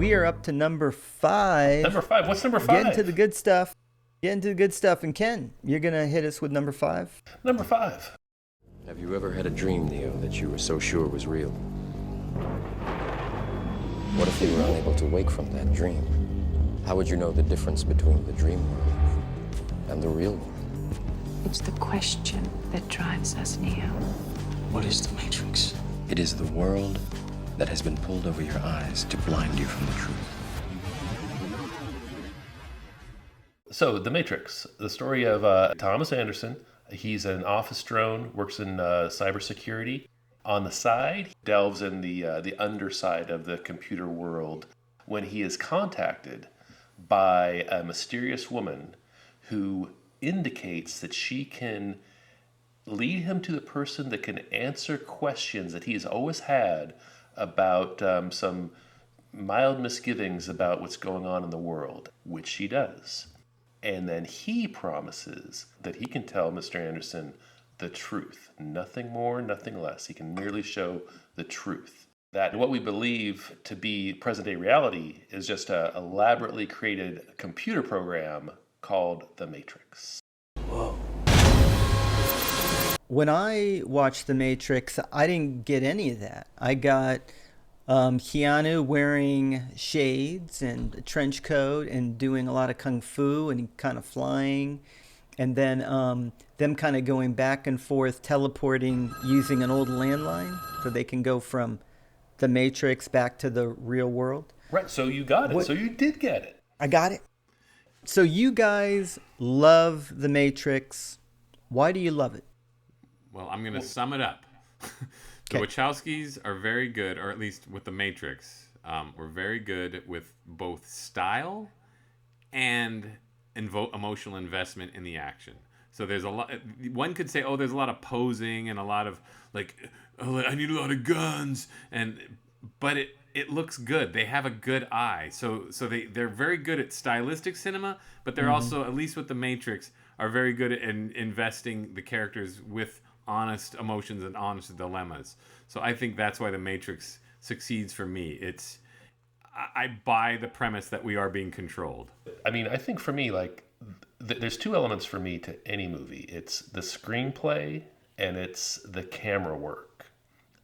we are up to number 5. Number 5. What's number 5? Get into the good stuff. And Ken, you're going to hit us with number 5? Number 5. Have you ever had a dream, Neo, that you were so sure was real? What if you were unable to wake from that dream? How would you know the difference between the dream world and the real world? It's the question that drives us, Neo. What is the Matrix? It is the world that has been pulled over your eyes to blind you from the truth. So, The Matrix, the story of Thomas Anderson. He's an office drone, works in cybersecurity. On the side, he delves in the underside of the computer world when he is contacted by a mysterious woman who indicates that she can lead him to the person that can answer questions that he's always had about some mild misgivings about what's going on in the world, which she does. And then he promises that he can tell Mr. Anderson the truth. Nothing more, nothing less. He can merely show the truth. That what we believe to be present-day reality is just an elaborately created computer program called The Matrix. Whoa. When I watched The Matrix, I didn't get any of that. I got Keanu wearing shades and a trench coat and doing a lot of kung fu and kind of flying. And then them kind of going back and forth, teleporting using an old landline so they can go from the Matrix back to the real world. Right, so you got it. What? So you did get it. I got it. So you guys love the Matrix. Why do you love it? Well, I'm going to sum it up. The Wachowskis are very good, or at least with the Matrix, we're very good with both style and emotional investment in the action. So there's a lot. One could say, oh, there's a lot of posing and a lot of like, oh, I need a lot of guns, but it looks good. They have a good eye. So they're very good at stylistic cinema, but they're also, at least with the Matrix, are very good at investing the characters with honest emotions and honest dilemmas. So I think that's why the Matrix succeeds for me. I buy the premise that we are being controlled. I mean, I think for me, like, there's 2 elements for me to any movie. It's the screenplay and it's the camera work.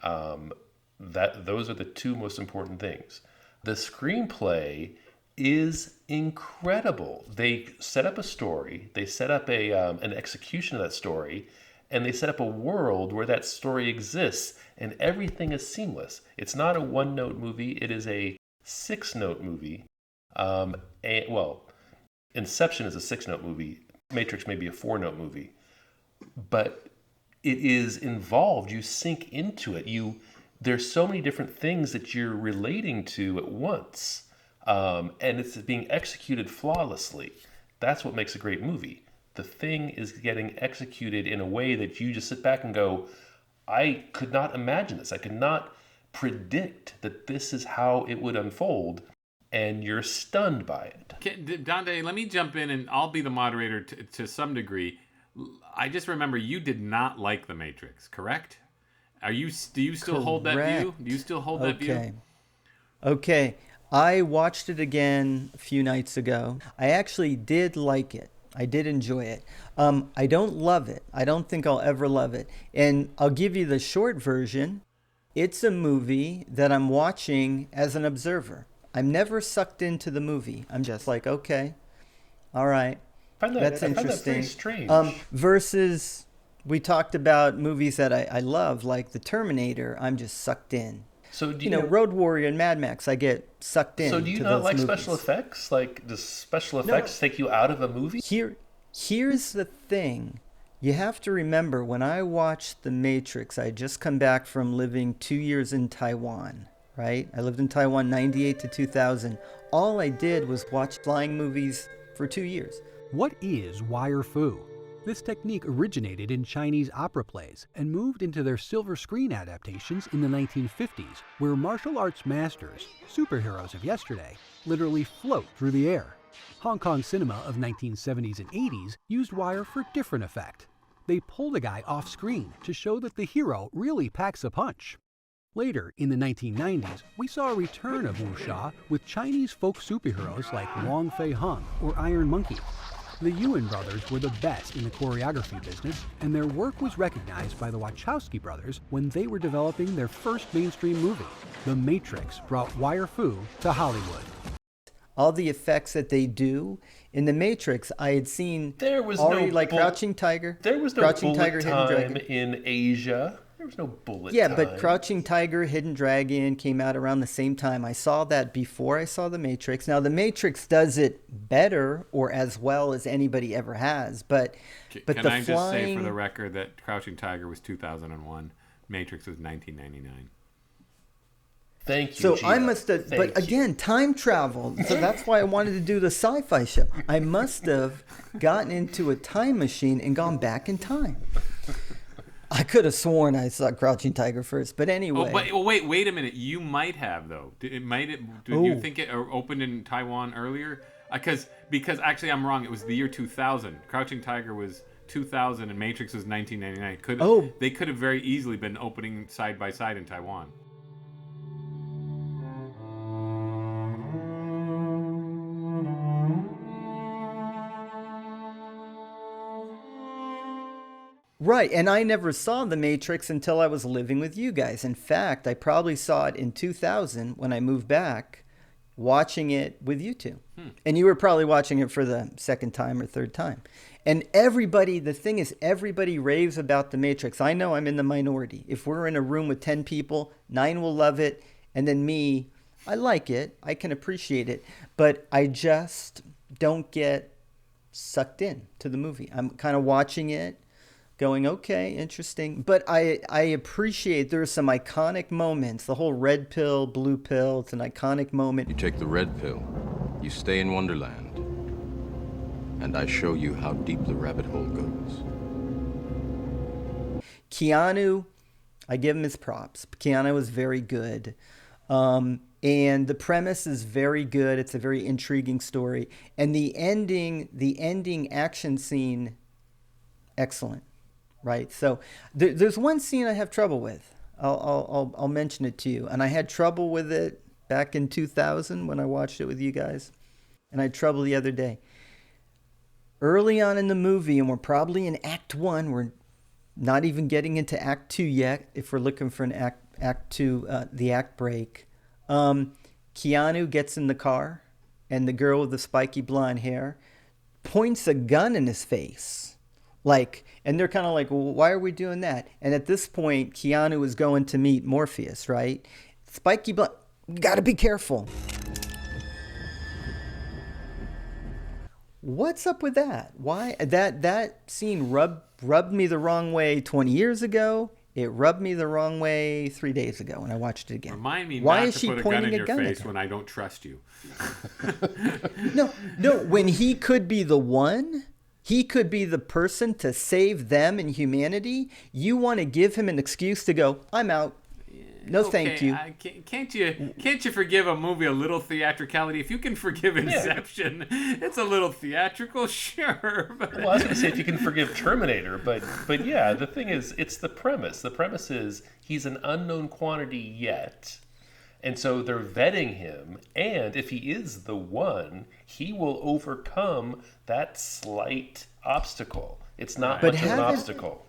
Those are the 2 most important things. The screenplay is incredible. They set up a story. They set up an execution of that story. And they set up a world where that story exists and everything is seamless. It's not a 1-note movie. It is a 6-note movie. Inception is a 6-note movie. Matrix may be a 4-note movie. But it is involved. You sink into it. There's so many different things that you're relating to at once. And it's being executed flawlessly. That's what makes a great movie. The thing is getting executed in a way that you just sit back and go, I could not imagine this. I could not predict that this is how it would unfold, and you're stunned by it. Dante, let me jump in, and I'll be the moderator to some degree. I just remember you did not like The Matrix, correct? Do you still hold that view? Do you still hold that view? Okay. I watched it again a few nights ago. I actually did like it. I did enjoy it. I don't love it. I don't think I'll ever love it. And I'll give you the short version. It's a movie that I'm watching as an observer. I'm never sucked into the movie. I'm just like, okay, all right, that's interesting. I find that very strange. Versus, we talked about movies that I love, like The Terminator. I'm just sucked in. So Road Warrior and Mad Max, I get sucked in. So do you not like special effects? Like, does special effects take you out of a movie? Here's the thing. You have to remember, when I watched The Matrix, I had just come back from living 2 years in Taiwan, right? I lived in Taiwan 98 to 2000. All I did was watch flying movies for 2 years. What is wire fu? This technique originated in Chinese opera plays and moved into their silver screen adaptations in the 1950s, where martial arts masters, superheroes of yesterday, literally float through the air. Hong Kong cinema of 1970s and 80s used wire for different effect. They pulled a guy off screen to show that the hero really packs a punch. Later, in the 1990s, we saw a return of wuxia with Chinese folk superheroes like Wong Fei Hung or Iron Monkey. The Yuen brothers were the best in the choreography business, and their work was recognized by the Wachowski brothers when they were developing their first mainstream movie. The Matrix brought wire fu to Hollywood. All the effects that they do in The Matrix, I had seen There was already, no like bull- Crouching Tiger. There was no Crouching bullet Tiger, Hidden time Dragon. in Asia. There was no bullet Yeah, time. but Crouching Tiger, Hidden Dragon came out around the same time. I saw that before I saw The Matrix. Now, The Matrix does it better or as well as anybody ever has, but Can the I just flying... say for the record that Crouching Tiger was 2001, Matrix was 1999. Thank you, So Gino. I must have, Thank but you. again, time travel. So that's why I wanted to do the sci-fi show. I must have gotten into a time machine and gone back in time. I could have sworn I saw Crouching Tiger first, but anyway. Oh, wait a minute. You might have though. Did you think it opened in Taiwan earlier? Because actually I'm wrong. It was the year 2000. Crouching Tiger was 2000 and Matrix was 1999. They could have very easily been opening side by side in Taiwan. Right, and I never saw The Matrix until I was living with you guys. In fact, I probably saw it in 2000 when I moved back, watching it with you two. And you were probably watching it for the second time or third time. And everybody, the thing is, everybody raves about The Matrix. I know I'm in the minority. If we're in a room with 10 people, 9 will love it, and then me, I like it, I can appreciate it, but I just don't get sucked in to the movie. I'm kind of watching it, going, okay, interesting. But I appreciate there are some iconic moments. The whole red pill, blue pill, it's an iconic moment. You take the red pill, you stay in Wonderland, and I show you how deep the rabbit hole goes. Keanu, I give him his props. Keanu is very good. And the premise is very good. It's a very intriguing story. And the ending action scene, excellent. Right. So there's one scene I have trouble with. I'll mention it to you. And I had trouble with it back in 2000 when I watched it with you guys. And I had trouble the other day. Early on in the movie, and we're probably in Act 1, we're not even getting into Act 2 yet, if we're looking for an Act 2, the act break. Keanu gets in the car, and the girl with the spiky blonde hair points a gun in his face. And they're kind of like, well, why are we doing that? And at this point, Keanu is going to meet Morpheus, right? Spiky blonde, got to be careful. What's up with that? Why? That scene rubbed me the wrong way 20 years ago. It rubbed me the wrong way 3 days ago when I watched it again. Remind me Why not is to she put a pointing gun in a your gun at face her? when I don't trust you. No, when he could be the one, he could be the person to save them and humanity. You want to give him an excuse to go, I'm out. No, thank you. Can't you forgive a movie a little theatricality? If you can forgive Inception, it's a little theatrical, sure. But... Well, I was going to say if you can forgive Terminator, but yeah, the thing is, it's the premise. The premise is he's an unknown quantity yet, and so they're vetting him. And if he is the one, he will overcome that slight obstacle. It's not much of an obstacle.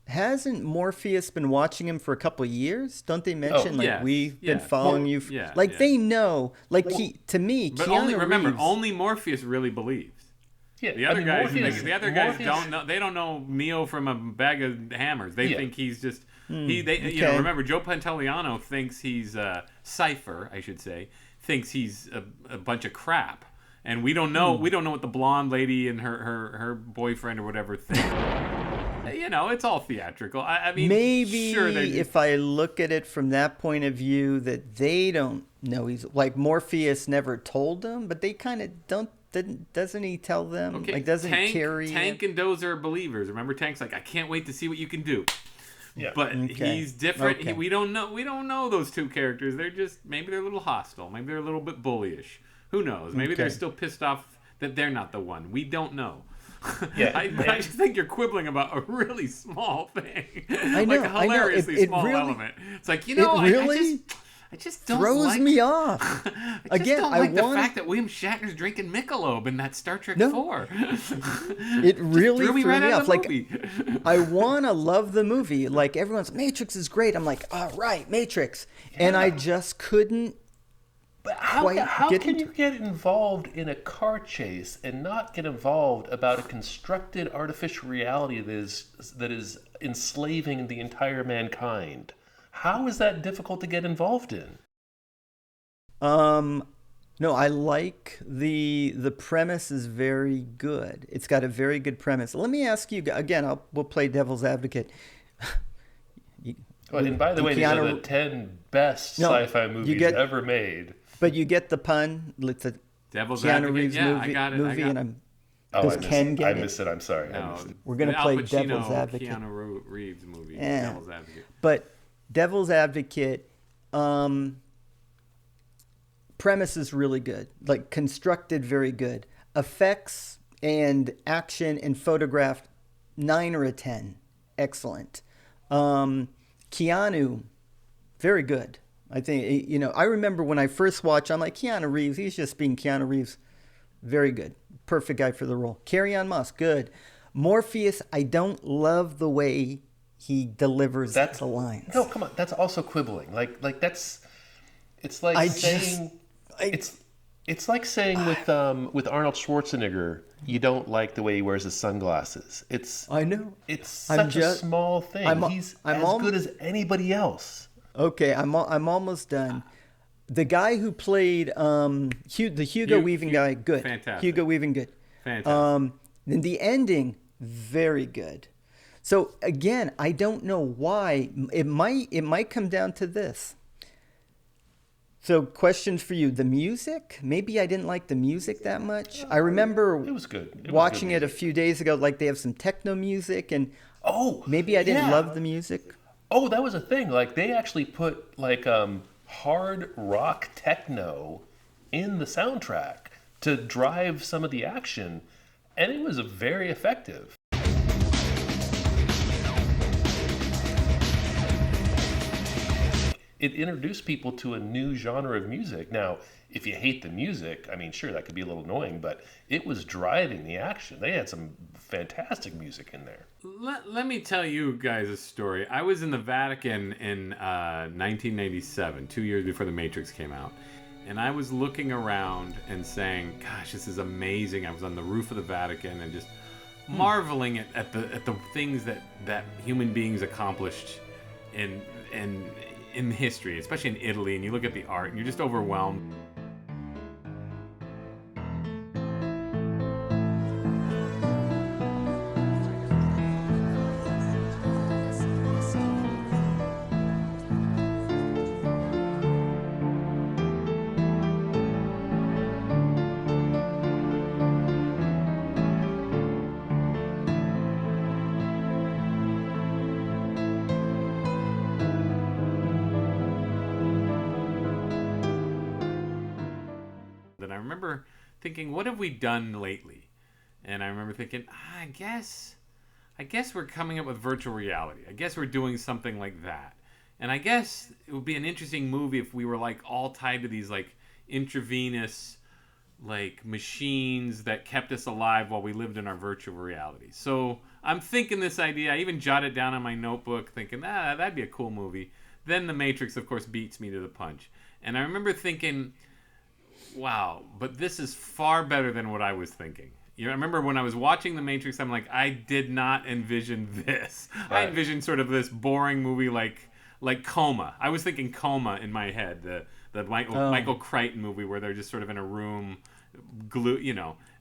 Hasn't Morpheus been watching him for a couple of years? Don't they mention we've been following you? They know. To me, but Keanu Reeves, only Morpheus really believes. Yeah, The other guys Morpheus don't know. They don't know Neo from a bag of hammers. They think he's just remember, Joe Pantoliano thinks he's Cypher, I should say, thinks he's a bunch of crap, and we don't know. We don't know what the blonde lady and her boyfriend or whatever think. It's all theatrical. I mean, maybe sure, if I look at it from that point of view, that they don't know he's like Morpheus never told them, but they kind of don't. Doesn't he tell them? Okay, doesn't carry Tank and Doze are believers. Remember, Tank's like, I can't wait to see what you can do. Yeah. But he's different. Okay. We don't know those two characters. Maybe they're a little hostile. Maybe they're a little bit bullyish. Who knows? Maybe they're still pissed off that they're not the one. We don't know. Yeah, I just think you're quibbling about a really small thing. I know, like a hilariously it small really, element. It's like, you know, I just don't throws like, me off. I just Again, don't I like the want fact that William Shatner's drinking Michelob in that Star Trek No. 4. It really threw me right out off. of the Like, movie. I want to love the movie. Like, everyone's, Matrix is great. I'm like, all right, Matrix. And I just couldn't But how can you get involved in a car chase and not get involved about a constructed artificial reality that is enslaving the entire mankind? How is that difficult to get involved in? No, I like the premise is very good. It's got a very good premise. Let me ask you again. We'll play devil's advocate. And by the way, these are the 10 best sci-fi movies ever made. But you get the pun. It's a Devil's Keanu Advocate. Reeves Yeah, movie, I got it. and I does Ken get missed it. I'm sorry. I No, missed it. We're gonna Al play Pacino, devil's advocate. Keanu Reeves movie. Yeah. Devil's Advocate. But devil's advocate, premise is really good. Like, constructed very good. Effects and action and photographed, 9 or a 10. Excellent. Keanu, very good. I think, I remember when I first watched, I'm like, Keanu Reeves, he's just being Keanu Reeves. Very good. Perfect guy for the role. Carrie-Anne Moss, good. Morpheus, I don't love the way he delivers the lines. No, come on. That's also quibbling. Like that's, it's like it's like saying with Arnold Schwarzenegger, you don't like the way he wears his sunglasses. I know. It's such a small thing. He's as good as anybody else. Okay, I'm almost done. The guy who played the Hugo Weaving guy, good. Fantastic. Hugo Weaving, good. Fantastic. And the ending, very good. So again, I don't know why. It might come down to this. So, questions for you. The music? Maybe I didn't like the music that much. I remember it was good. Watching it a few days ago. Like, they have some techno music, and maybe I didn't love the music. Oh, that was a thing. Like, they actually put like hard rock techno in the soundtrack to drive some of the action, and it was very effective. It introduced people to a new genre of music. Now, if you hate the music, I mean, sure, that could be a little annoying, but it was driving the action. They had some fantastic music in there. Let me tell you guys a story. I was in the Vatican in 1997, 2 years before The Matrix came out. And I was looking around and saying, gosh, this is amazing. I was on the roof of the Vatican and just marveling at the things that human beings accomplished in history, especially in Italy, and you look at the art and you're just overwhelmed. And I remember thinking, what have we done lately? And I remember thinking, I guess we're coming up with virtual reality. I guess we're doing something like that. And I guess it would be an interesting movie if we were like all tied to these like intravenous like machines that kept us alive while we lived in our virtual reality. So I'm thinking this idea. I even jotted it down on my notebook thinking, that'd be a cool movie. Then The Matrix, of course, beats me to the punch. And I remember thinking, wow, but this is far better than what I was thinking. I remember when I was watching The Matrix, I'm like, I did not envision this. Right. I envisioned sort of this boring movie like Coma. I was thinking Coma in my head, the Michael Crichton movie where they're just sort of in a room,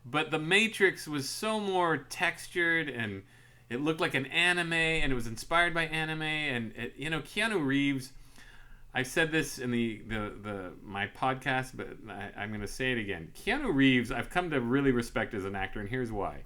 But The Matrix was so more textured, and it looked like an anime, and it was inspired by anime, and Keanu Reeves. I said this in my podcast, but I'm going to say it again. Keanu Reeves, I've come to really respect as an actor, and here's why.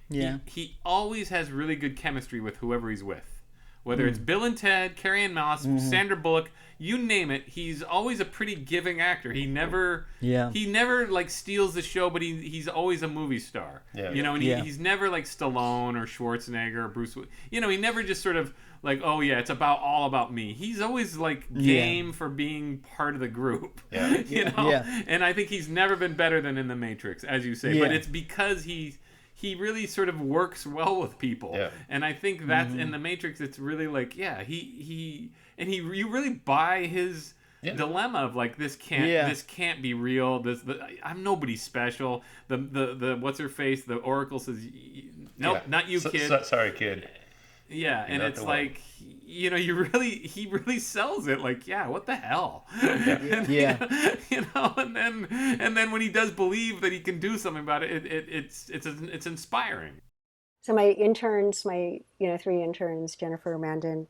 Yeah. He always has really good chemistry with whoever he's with. Whether it's Bill and Ted, Carrie-Anne Moss, Sandra Bullock, you name it, he's always a pretty giving actor. He never like steals the show, but he's always a movie star. Yeah. You know, and he's never like Stallone or Schwarzenegger or Bruce. You know, he never just sort of like, oh yeah, it's all about me. He's always like game for being part of the group. Yeah. You know, and I think he's never been better than in The Matrix, as you say. But it's because he really sort of works well with people. Yeah. And I think that's in The Matrix, it's really like, you really buy his dilemma of like, this can't be real. I'm nobody special. The what's her face? The Oracle says, nope, not you, kid. Sorry, kid. Yeah, and it's like, you know, he really sells it. Like, yeah, what the hell? You know, and then when he does believe that he can do something about it, it's inspiring. So my interns, my 3 interns, Jennifer, Amanda,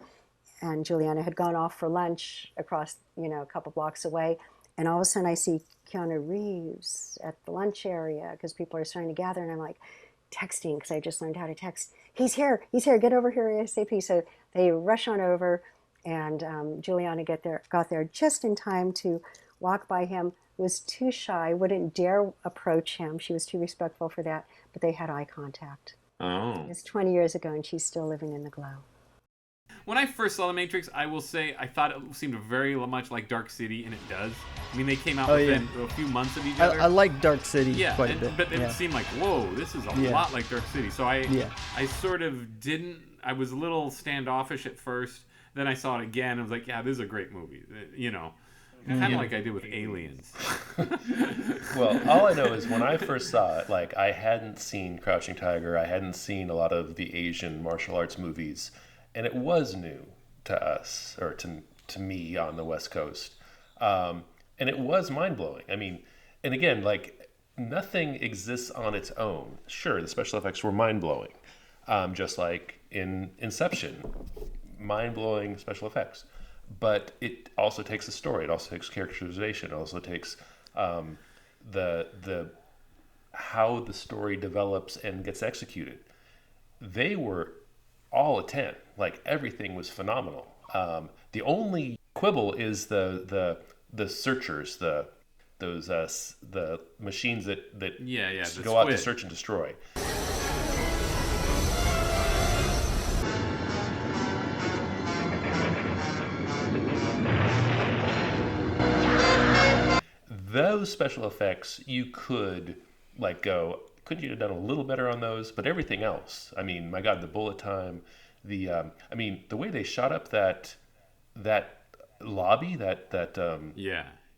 and Juliana, had gone off for lunch across, a couple blocks away, and all of a sudden I see Keanu Reeves at the lunch area because people are starting to gather, and I'm like texting because I just learned how to text. He's here, get over here ASAP. So they rush on over, and Juliana got there just in time to walk by him. Was too shy, wouldn't dare approach him. She was too respectful for that, but they had eye contact. Oh. It's 20 years ago, and she's still living in the glow. When I first saw The Matrix, I will say I thought it seemed very much like Dark City, and it does. I mean, they came out within a few months of each other. I like Dark City quite a bit. But it seemed like, whoa, this is a lot like Dark City. So I sort of didn't, I was a little standoffish at first. Then I saw it again, and I was like, yeah, this is a great movie. You know, kind of like I did with Aliens. Well, all I know is when I first saw it, like, I hadn't seen Crouching Tiger. I hadn't seen a lot of the Asian martial arts movies. And it was new to us, or to me on the West Coast. And it was mind-blowing. I mean, and again, like, nothing exists on its own. Sure, the special effects were mind-blowing. Just like in Inception, mind-blowing special effects. But it also takes a story. It also takes characterization. It also takes the how the story develops and gets executed. They were all a 10. Like, everything was phenomenal. The only quibble is the searchers, the machines that go out to search and destroy. Those special effects, you could like go, couldn't you have done a little better on those? But everything else, I mean, my God, the bullet time, the way they shot up that lobby, I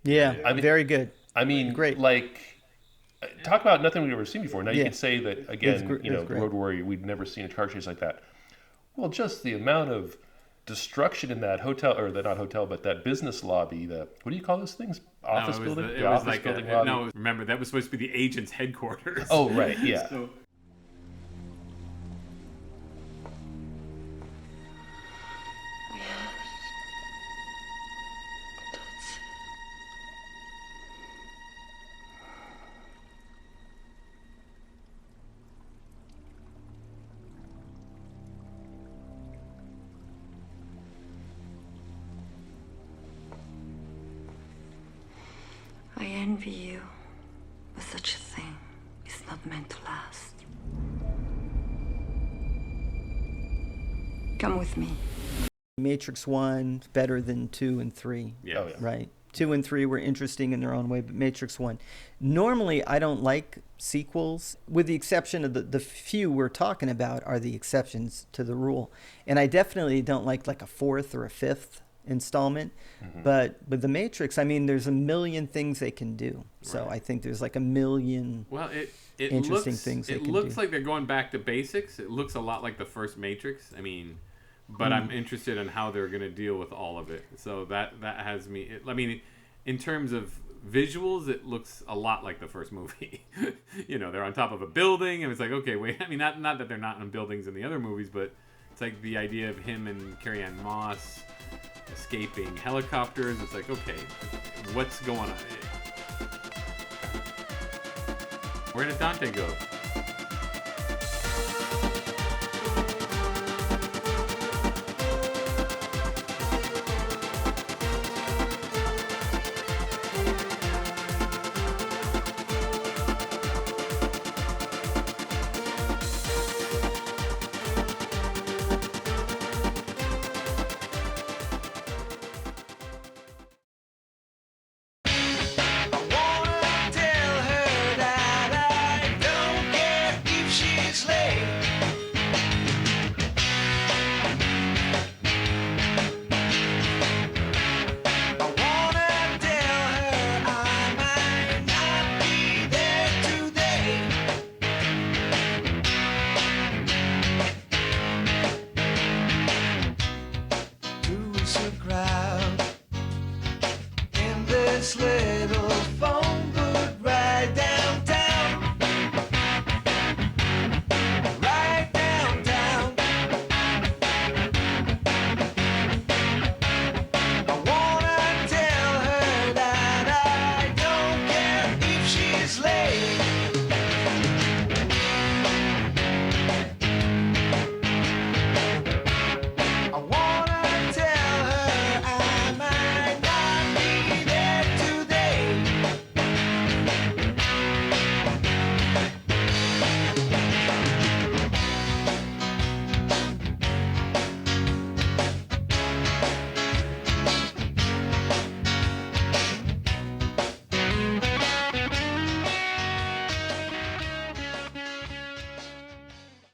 mean, very good. I mean, great. Like, talk about nothing we've ever seen before. Now you could say that again, great. Road Warrior, we'd never seen a car chase like that. Well, just the amount of destruction in that hotel, or not hotel, but that business lobby. What do you call those things? Office building. It was like no. Remember, that was supposed to be the agent's headquarters. Oh right, yeah. So, I envy you, but such a thing is not meant to last. Come with me. Matrix 1 better than 2 and 3. yeah. Oh, yeah. Right. 2 and 3 were interesting in their own way, but Matrix 1. Normally, I don't like sequels, with the exception of the few we're talking about are the exceptions to the rule. And I definitely don't like a 4th or a 5th installment. Mm-hmm. But with the Matrix, I mean, there's a million things they can do. So I think there's like a million interesting things they can do. It looks like they're going back to basics. It looks a lot like the first Matrix. I mean, but I'm interested in how they're going to deal with all of it. So that has me. I mean, in terms of visuals, it looks a lot like the first movie. They're on top of a building, and it's like, okay, wait. I mean, not that they're not in buildings in the other movies, but it's like the idea of him and Carrie-Anne Moss escaping helicopters. It's like, okay, what's going on? Where did Dante go?